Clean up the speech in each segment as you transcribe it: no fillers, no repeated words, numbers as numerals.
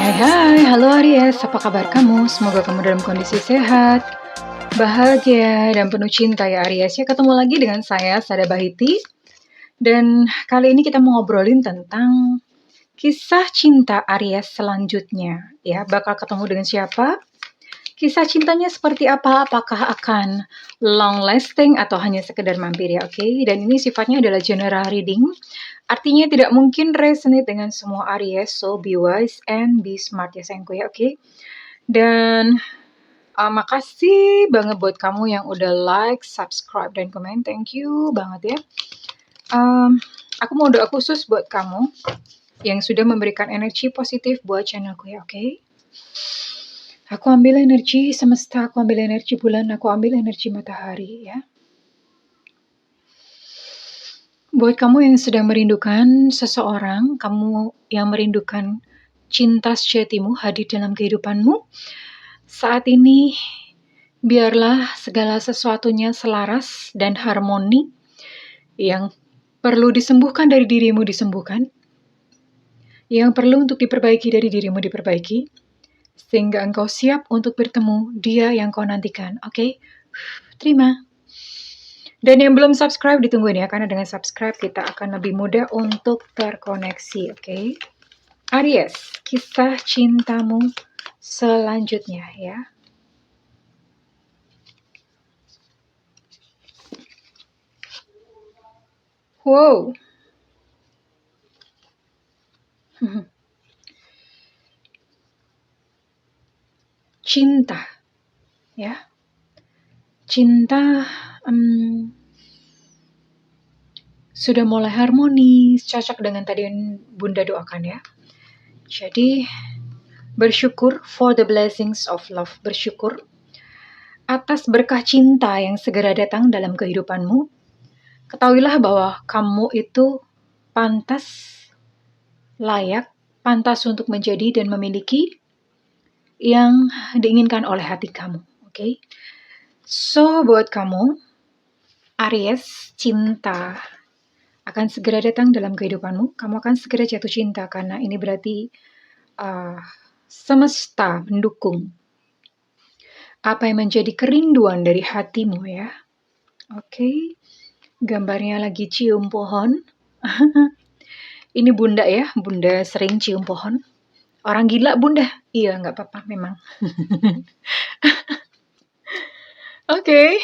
Hai, halo Aries, apa kabar kamu? Semoga kamu dalam kondisi sehat, bahagia, dan penuh cinta ya Aries. Ya, ketemu lagi dengan saya, Sada Bahiti. Dan kali ini kita mau ngobrolin tentang kisah cinta Aries selanjutnya. Ya, bakal ketemu dengan siapa? Kisah cintanya seperti apa? Apakah akan long lasting atau hanya sekedar mampir ya, oke? Dan ini sifatnya adalah general reading. Artinya tidak mungkin resonate dengan semua Aries, so be wise and be smart ya sayangku ya, oke? Dan makasih banget buat kamu yang udah like, subscribe, dan komen. Thank you banget ya. Aku mau doa khusus buat kamu yang sudah memberikan energi positif buat channelku ya, oke? Aku ambil energi semesta, aku ambil energi bulan, aku ambil energi matahari ya. Buat kamu yang sedang merindukan seseorang, kamu yang merindukan cinta sejatimu hadir dalam kehidupanmu, saat ini biarlah segala sesuatunya selaras dan harmoni. Yang perlu disembuhkan dari dirimu disembuhkan, yang perlu untuk diperbaiki dari dirimu diperbaiki, sehingga engkau siap untuk bertemu dia yang kau nantikan. Oke? Terima. Dan yang belum subscribe ditungguin ya, karena dengan subscribe kita akan lebih mudah untuk terkoneksi. Oke? Aries, kisah cintamu selanjutnya ya. Wow. Cinta ya. Cinta sudah mulai harmonis, cocok dengan tadi yang Bunda doakan ya. Jadi bersyukur for the blessings of love, bersyukur atas berkah cinta yang segera datang dalam kehidupanmu. Ketahuilah bahwa kamu itu pantas, layak, pantas untuk menjadi dan memiliki yang diinginkan oleh hati kamu. Oke? So, buat kamu, Aries, cinta akan segera datang dalam kehidupanmu. Kamu akan segera jatuh cinta karena ini berarti semesta mendukung apa yang menjadi kerinduan dari hatimu ya. Oke. Gambarnya lagi cium pohon. Ini Bunda ya, Bunda sering cium pohon. Orang gila Bunda? Iya, nggak apa-apa memang. Oke.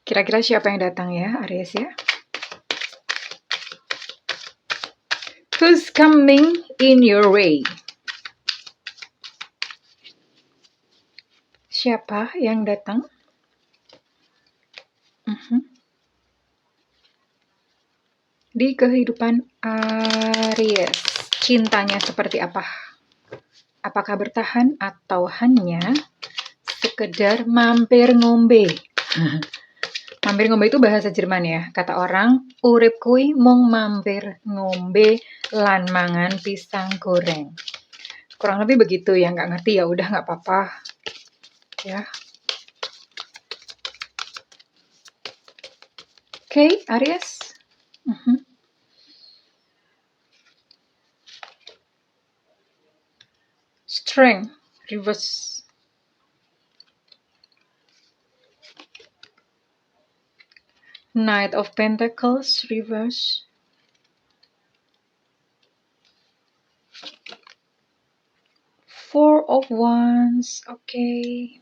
Kira-kira siapa yang datang ya, Aries ya? Who's coming in your way? Siapa yang datang? Di kehidupan Aries, cintanya seperti apa? Apakah bertahan atau hanya sekedar mampir ngombe? Mampir ngombe itu bahasa Jerman ya. Kata orang, urip kui mung mampir ngombe lan mangan pisang goreng. Kurang lebih begitu ya, nggak ngerti ya udah nggak apa-apa. Ya. Oke, Aries. Strength, reverse. Knight of Pentacles, reverse. Four of Wands, okay.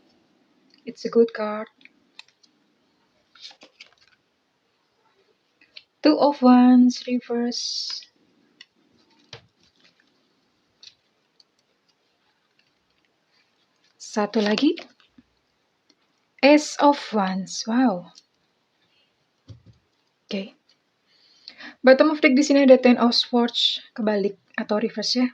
It's a good card. Two of Wands, reverse. Satu lagi. Ace of Wands, wow. Oke. Bottom of deck di sini ada Ten of Swords kebalik atau reverse ya.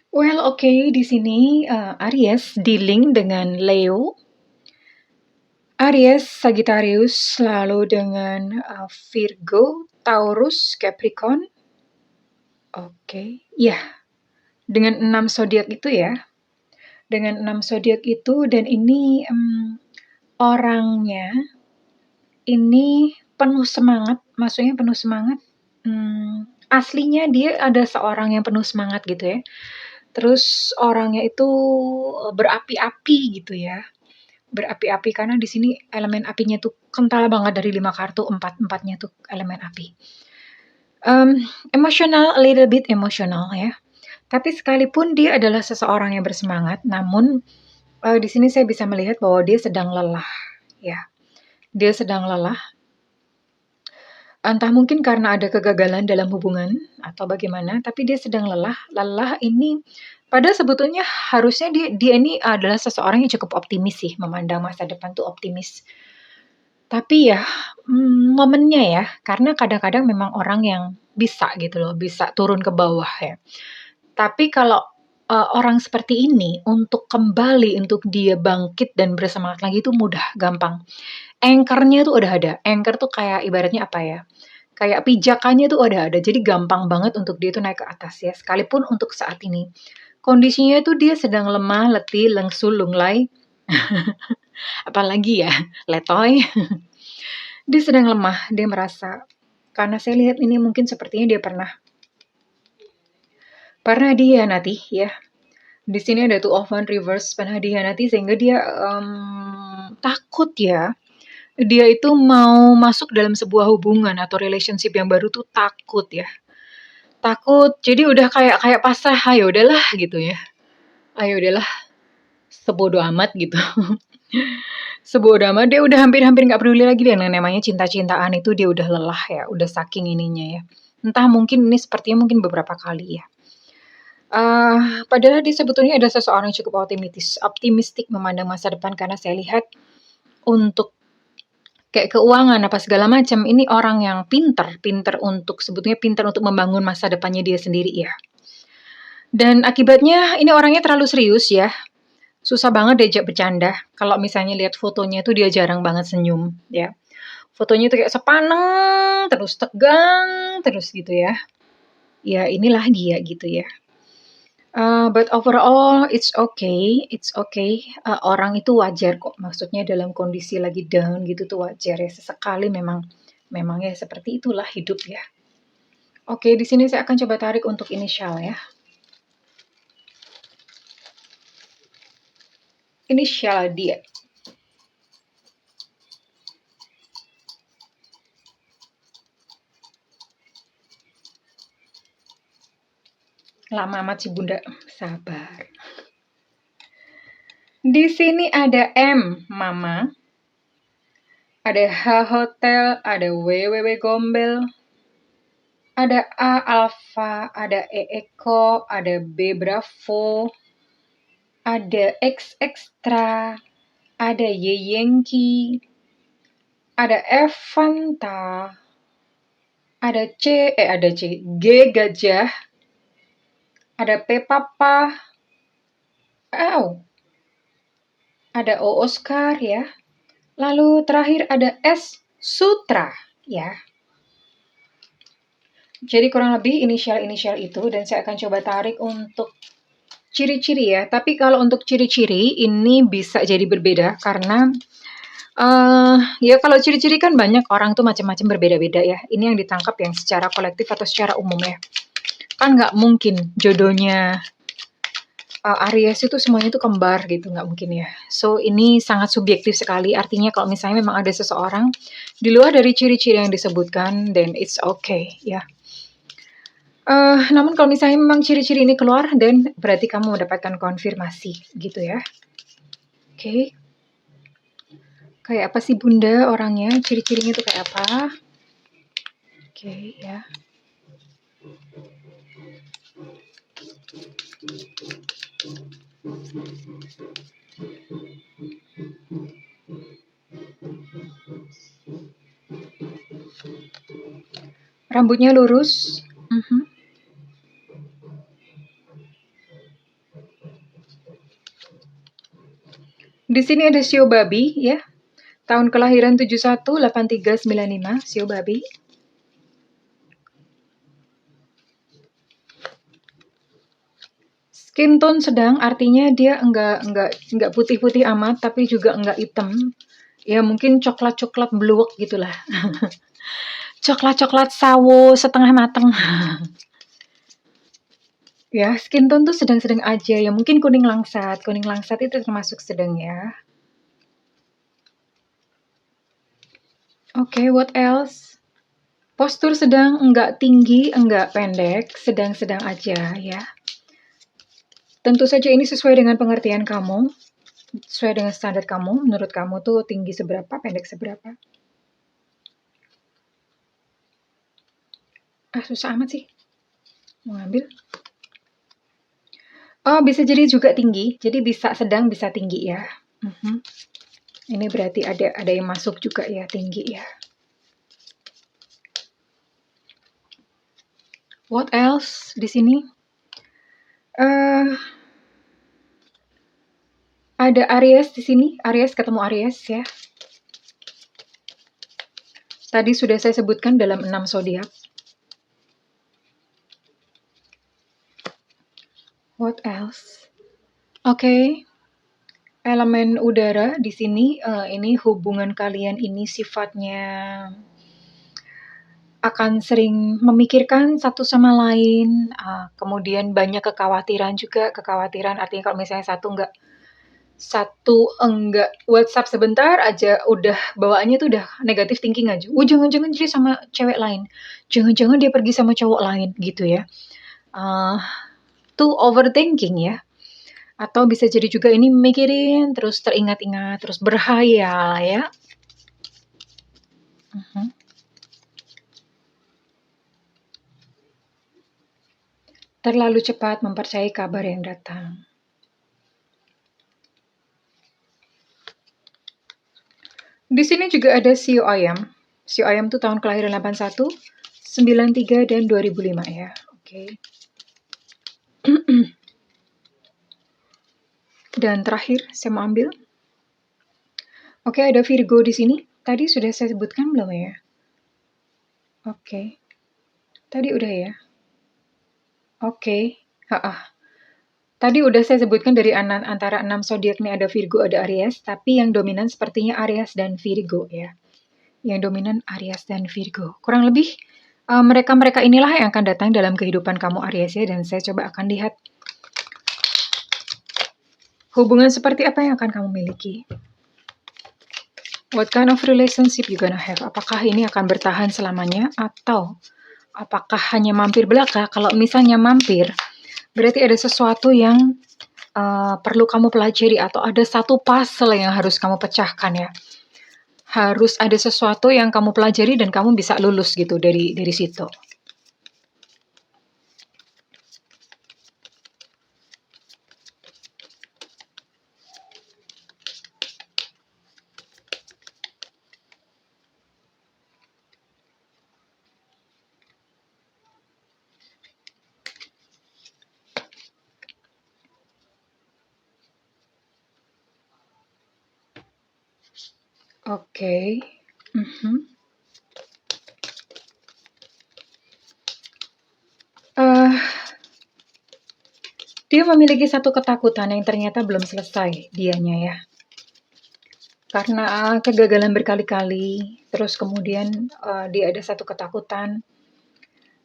Well, oke, di sini Aries dealing dengan Leo. Aries, Sagittarius, lalu dengan Virgo, Taurus, Capricorn. Oke, ya. Dengan 6 zodiak itu ya. Dengan 6 zodiak itu dan ini orangnya ini penuh semangat, maksudnya penuh semangat, aslinya dia ada seorang yang penuh semangat gitu ya. Terus orangnya itu berapi-api gitu ya. Berapi-api karena di sini elemen apinya tuh kental banget dari 5 kartu, empat-empatnya tuh elemen api. Emosional, a little bit emosional ya. Tapi sekalipun dia adalah seseorang yang bersemangat, namun di sini saya bisa melihat bahwa dia sedang lelah ya. Dia sedang lelah. Entah mungkin karena ada kegagalan dalam hubungan atau bagaimana, tapi dia sedang lelah. Lelah ini padahal sebetulnya harusnya dia ini adalah seseorang yang cukup optimis sih, memandang masa depan tuh optimis. Tapi ya, momennya ya, karena kadang-kadang memang orang yang bisa gitu loh, bisa turun ke bawah ya. Tapi kalau, orang seperti ini untuk kembali, untuk dia bangkit dan bersemangat lagi itu mudah, gampang. Anchor-nya tuh udah ada. Anchor tuh kayak ibaratnya apa ya, kayak pijakannya tuh udah ada. Jadi gampang banget untuk dia tuh naik ke atas ya, sekalipun untuk saat ini. Kondisinya tuh dia sedang lemah, letih, lengsu, lunglai, apalagi ya, letoy. Dia sedang lemah, dia merasa karena saya lihat ini mungkin sepertinya dia pernah dihianati ya. Di sini ada Two of Wands reverse, pernah dihianati sehingga dia takut ya. Dia itu mau masuk dalam sebuah hubungan atau relationship yang baru tuh takut ya. Takut, jadi udah kayak pasrah, ayo udahlah gitu ya. Ayo udahlah, sebodo amat gitu. Sebodo amat, dia udah hampir-hampir nggak peduli lagi dengan namanya cinta-cintaan itu, dia udah lelah ya, udah saking ininya ya. Entah mungkin ini sepertinya mungkin beberapa kali ya. Padahal dia sebetulnya ada seseorang yang cukup optimistik memandang masa depan karena saya lihat untuk kayak keuangan apa segala macam, ini orang yang pinter untuk sebetulnya pinter untuk membangun masa depannya dia sendiri ya. Dan akibatnya ini orangnya terlalu serius ya. Susah banget diajak bercanda. Kalau misalnya lihat fotonya itu dia jarang banget senyum ya. Fotonya itu kayak sepaneng, terus tegang, terus gitu ya. Ya inilah dia gitu ya. But overall it's okay. Orang itu wajar kok, maksudnya dalam kondisi lagi down gitu tuh wajar ya, sesekali memang ya seperti itulah hidup ya. Oke, di sini saya akan coba tarik untuk inisial ya. Inisial dia. Lama amat sih Bunda, sabar. Di sini ada M, Mama. Ada H, Hotel. Ada WWW, Gombel. Ada A, Alpha. Ada E, Eko. Ada B, Bravo. Ada X, Extra. Ada Y, Yankee. Ada F, Fanta. Ada C, G, Gajah. Ada P, Papa. Ada O, Oscar ya. Lalu terakhir ada S, Sutra ya. Jadi kurang lebih inisial-inisial itu, dan saya akan coba tarik untuk ciri-ciri ya. Tapi kalau untuk ciri-ciri ini bisa jadi berbeda karena ya kalau ciri-ciri kan banyak orang tuh macam-macam berbeda-beda ya. Ini yang ditangkap yang secara kolektif atau secara umum ya. Kan nggak mungkin jodohnya Aries itu semuanya itu kembar gitu, nggak mungkin ya. So ini sangat subjektif sekali, artinya kalau misalnya memang ada seseorang di luar dari ciri-ciri yang disebutkan, then it's okay ya. Namun kalau misalnya memang ciri-ciri ini keluar, then berarti kamu mendapatkan konfirmasi gitu ya. Oke. Kayak apa sih Bunda orangnya, ciri-cirinya itu kayak apa? Oke ya. Rambutnya lurus. Di sini ada Shio Babi ya. Tahun kelahiran 71, 83, 95, Shio Babi. Skin tone sedang, artinya dia enggak putih-putih amat, tapi juga enggak hitam. Ya mungkin coklat-coklat bluek gitulah. coklat-coklat sawo setengah mateng. Ya, skin tone tuh sedang-sedang aja, ya mungkin kuning langsat. Kuning langsat itu termasuk sedang ya. Oke, what else? Postur sedang, enggak tinggi, enggak pendek, sedang-sedang aja ya. Tentu saja ini sesuai dengan pengertian kamu, sesuai dengan standar kamu. Menurut kamu tuh tinggi seberapa, pendek seberapa? Susah amat sih. Mau ngambil? Oh, bisa jadi juga tinggi. Jadi bisa sedang, bisa tinggi ya. Ini berarti ada yang masuk juga ya, tinggi ya. What else di sini? Ada Aries di sini. Aries ketemu Aries ya. Tadi sudah saya sebutkan dalam 6 zodiak. What else? Oke. Elemen udara di sini, ini hubungan kalian ini sifatnya akan sering memikirkan satu sama lain, kemudian banyak kekhawatiran juga. Kekhawatiran artinya kalau misalnya satu enggak WhatsApp sebentar aja udah bawaannya tuh udah negatif thinking aja. Jangan-jangan dia sama cewek lain, jangan-jangan dia pergi sama cowok lain gitu ya. Tuh overthinking ya. Atau bisa jadi juga ini mikirin, terus teringat-ingat, terus berhayal ya. Terlalu cepat mempercayai kabar yang datang. Di sini juga ada Shio Ayam. Shio Ayam tuh tahun kelahiran 81, 93, dan 2005 ya. Oke. Dan terakhir saya mau ambil. Oke, ada Virgo di sini. Tadi sudah saya sebutkan belum ya? Oke. Tadi udah ya? Oke. Tadi udah saya sebutkan dari antara 6 zodiak nih ada Virgo, ada Aries, tapi yang dominan sepertinya Aries dan Virgo ya. Yang dominan Aries dan Virgo. Kurang lebih mereka-mereka inilah yang akan datang dalam kehidupan kamu Aries ya, dan saya coba akan lihat hubungan seperti apa yang akan kamu miliki. What kind of relationship you gonna have? Apakah ini akan bertahan selamanya atau apakah hanya mampir belaka? Kalau misalnya mampir, berarti ada sesuatu yang perlu kamu pelajari atau ada satu puzzle yang harus kamu pecahkan ya. Harus ada sesuatu yang kamu pelajari dan kamu bisa lulus gitu dari situ. Oke. Dia memiliki satu ketakutan yang ternyata belum selesai dianya ya. Karena kegagalan berkali-kali, terus kemudian dia ada satu ketakutan.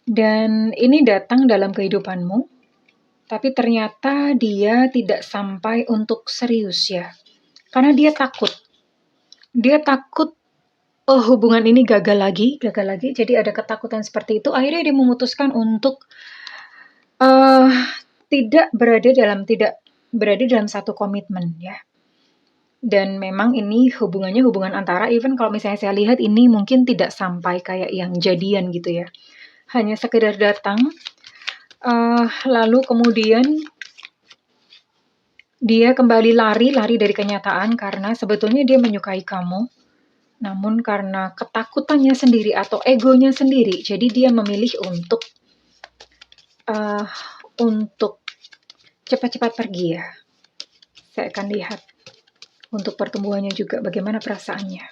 Dan ini datang dalam kehidupanmu, tapi ternyata dia tidak sampai untuk serius ya. Karena dia takut. Dia takut hubungan ini gagal lagi. Jadi ada ketakutan seperti itu. Akhirnya dia memutuskan untuk tidak berada dalam satu komitmen ya. Dan memang ini hubungan antara, even kalau misalnya saya lihat ini mungkin tidak sampai kayak yang jadian gitu ya. Hanya sekedar datang, lalu kemudian dia kembali lari dari kenyataan karena sebetulnya dia menyukai kamu. Namun karena ketakutannya sendiri atau egonya sendiri, jadi dia memilih untuk cepat-cepat pergi ya. Saya akan lihat untuk pertumbuhannya juga bagaimana perasaannya.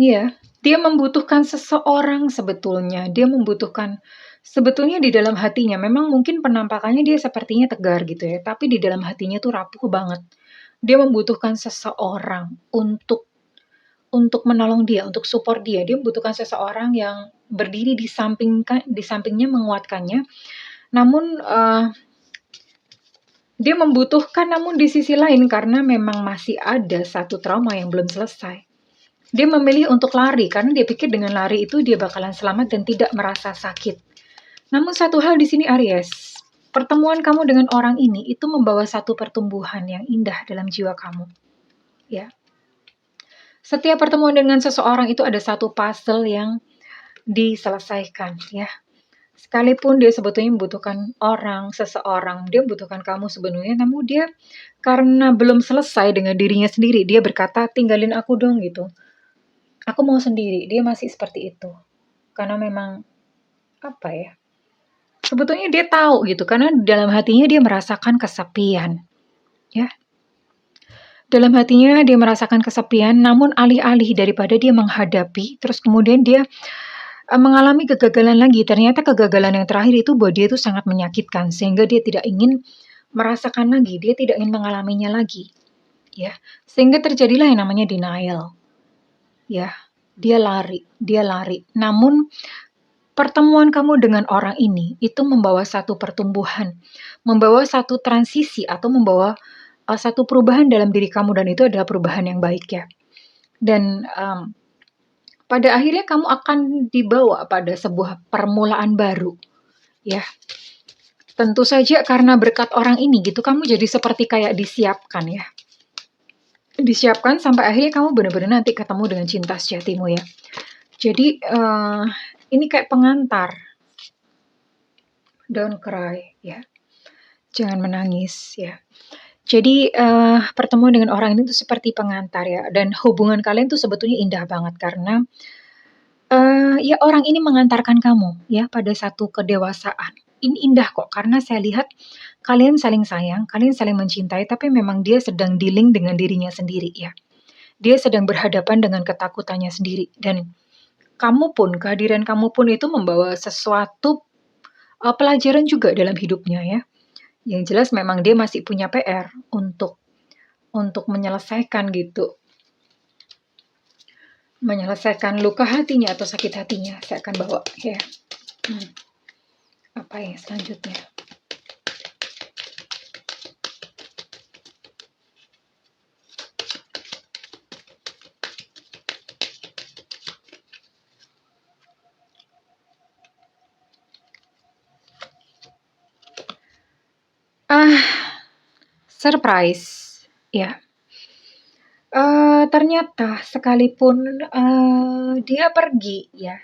Iya, dia membutuhkan seseorang sebetulnya. Dia membutuhkan Sebetulnya di dalam hatinya memang mungkin penampakannya dia sepertinya tegar gitu ya, tapi di dalam hatinya tuh rapuh banget. Dia membutuhkan seseorang untuk menolong dia, untuk support dia. Dia membutuhkan seseorang yang berdiri di sampingnya menguatkannya. Namun, dia membutuhkan namun di sisi lain karena memang masih ada satu trauma yang belum selesai. Dia memilih untuk lari karena dia pikir dengan lari itu dia bakalan selamat dan tidak merasa sakit. Namun satu hal di sini Aries, pertemuan kamu dengan orang ini itu membawa satu pertumbuhan yang indah dalam jiwa kamu. Ya. Setiap pertemuan dengan seseorang itu ada satu puzzle yang diselesaikan ya. Sekalipun dia sebetulnya membutuhkan seseorang, dia membutuhkan kamu sebenarnya, namun dia karena belum selesai dengan dirinya sendiri, dia berkata, tinggalin aku dong gitu. Aku mau sendiri, dia masih seperti itu. Karena memang, apa ya, sebetulnya dia tahu gitu, karena dalam hatinya dia merasakan kesepian. Ya. Dalam hatinya dia merasakan kesepian, namun alih-alih daripada dia menghadapi, terus kemudian dia mengalami kegagalan lagi. Ternyata kegagalan yang terakhir itu buat dia itu sangat menyakitkan sehingga dia tidak ingin merasakan lagi, dia tidak ingin mengalaminya lagi. Ya, sehingga terjadilah yang namanya denial. Ya, dia lari. Namun pertemuan kamu dengan orang ini itu membawa satu pertumbuhan, membawa satu transisi atau membawa satu perubahan dalam diri kamu dan itu adalah perubahan yang baik ya. Dan pada akhirnya kamu akan dibawa pada sebuah permulaan baru, ya. Tentu saja karena berkat orang ini gitu, kamu jadi seperti kayak disiapkan ya. Disiapkan sampai akhirnya kamu benar-benar nanti ketemu dengan cinta sejatimu ya. Jadi ini kayak pengantar. Don't cry ya. Jangan menangis ya. Jadi pertemuan dengan orang ini tuh seperti pengantar ya. Dan hubungan kalian tuh sebetulnya indah banget karena ya orang ini mengantarkan kamu ya pada satu kedewasaan. Ini indah kok karena saya lihat kalian saling sayang, kalian saling mencintai, tapi memang dia sedang dealing dengan dirinya sendiri ya. Dia sedang berhadapan dengan ketakutannya sendiri dan kehadiran kamu pun itu membawa sesuatu pelajaran juga dalam hidupnya ya. Yang jelas memang dia masih punya PR untuk menyelesaikan gitu. Menyelesaikan luka hatinya atau sakit hatinya. Saya akan bawa ya. Apa yang selanjutnya? Surprise ya. Ternyata sekalipun dia pergi ya,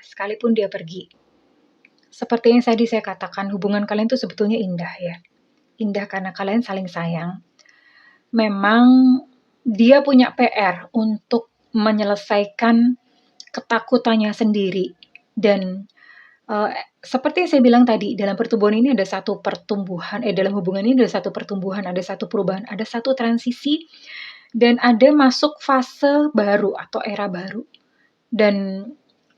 seperti yang tadi saya katakan, hubungan kalian tuh sebetulnya indah ya. Indah karena kalian saling sayang. Memang dia punya PR untuk menyelesaikan ketakutannya sendiri dan seperti yang saya bilang tadi, dalam pertumbuhan ini ada satu pertumbuhan, dalam hubungan ini ada satu pertumbuhan, ada satu perubahan, ada satu transisi, dan ada masuk fase baru atau era baru. Dan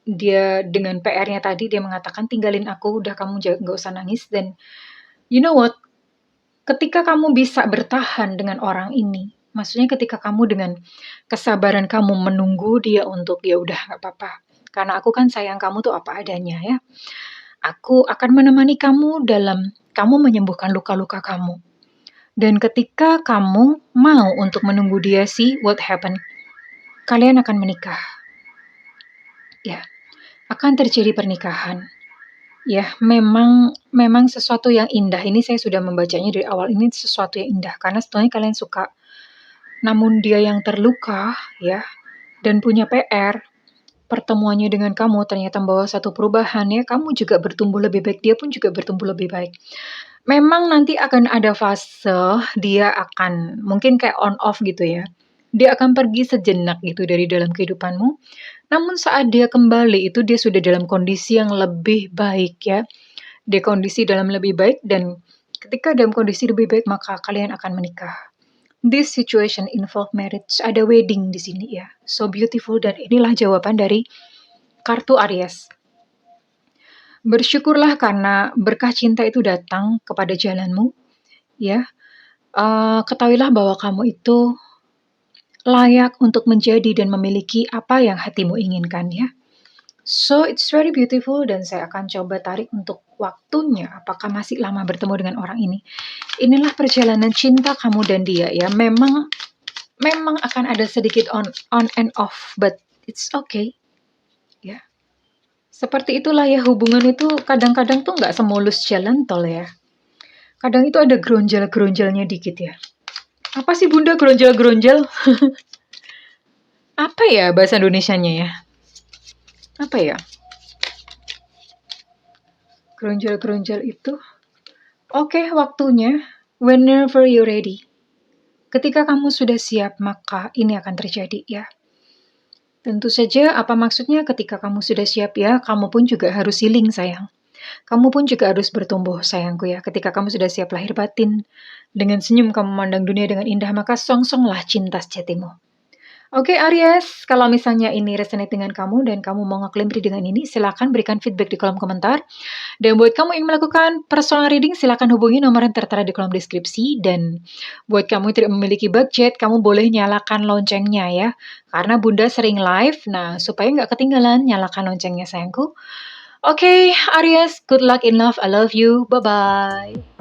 dia dengan PR-nya tadi, dia mengatakan, tinggalin aku, udah kamu gak usah nangis. Dan you know what, ketika kamu bisa bertahan dengan orang ini, maksudnya ketika kamu dengan kesabaran kamu menunggu dia untuk, ya udah gak apa-apa, karena aku kan sayang kamu tuh apa adanya ya. Aku akan menemani kamu dalam kamu menyembuhkan luka-luka kamu. Dan ketika kamu mau untuk menunggu dia see what happen, kalian akan menikah. Ya, akan terjadi pernikahan. Ya, memang sesuatu yang indah. Ini saya sudah membacanya dari awal, ini sesuatu yang indah karena sebetulnya kalian suka. Namun dia yang terluka ya dan punya PR, pertemuannya dengan kamu ternyata membawa satu perubahan ya, kamu juga bertumbuh lebih baik, dia pun juga bertumbuh lebih baik. Memang nanti akan ada fase dia akan mungkin kayak on off gitu ya. Dia akan pergi sejenak gitu dari dalam kehidupanmu. Namun saat dia kembali itu dia sudah dalam kondisi yang lebih baik ya. Dia kondisi dalam lebih baik dan ketika dalam kondisi lebih baik maka kalian akan menikah. This situation involve marriage. Ada wedding di sini ya. So beautiful dan inilah jawaban dari kartu Aries. Bersyukurlah karena berkah cinta itu datang kepada jalanmu, ya. Ketahuilah bahwa kamu itu layak untuk menjadi dan memiliki apa yang hatimu inginkan, ya. So, it's very beautiful dan saya akan coba tarik untuk waktunya, apakah masih lama bertemu dengan orang ini. Inilah perjalanan cinta kamu dan dia, ya. Memang akan ada sedikit on and off, but it's okay, ya. Seperti itulah ya, hubungan itu kadang-kadang tuh nggak semulus jalan tol ya. Kadang itu ada geronjal-geronjalnya dikit ya. Apa sih Bunda geronjal-geronjal? Apa ya bahasa Indonesianya ya? Apa ya? Geronjal-geronjal itu. Oke, waktunya. Whenever you're ready. Ketika kamu sudah siap, maka ini akan terjadi ya. Tentu saja, apa maksudnya ketika kamu sudah siap ya, kamu pun juga harus healing sayang. Kamu pun juga harus bertumbuh sayangku ya. Ketika kamu sudah siap lahir batin, dengan senyum kamu memandang dunia dengan indah, maka songsonglah cinta sejatimu. Oke Aries, kalau misalnya ini resonate dengan kamu dan kamu mau ngeklaim reading dengan ini, silakan berikan feedback di kolom komentar. Dan buat kamu yang melakukan personal reading, silakan hubungi nomor yang tertera di kolom deskripsi. Dan buat kamu yang tidak memiliki budget, kamu boleh nyalakan loncengnya ya. Karena Bunda sering live, nah supaya nggak ketinggalan, nyalakan loncengnya sayangku. Oke, Aries, good luck in love. I love you. Bye-bye.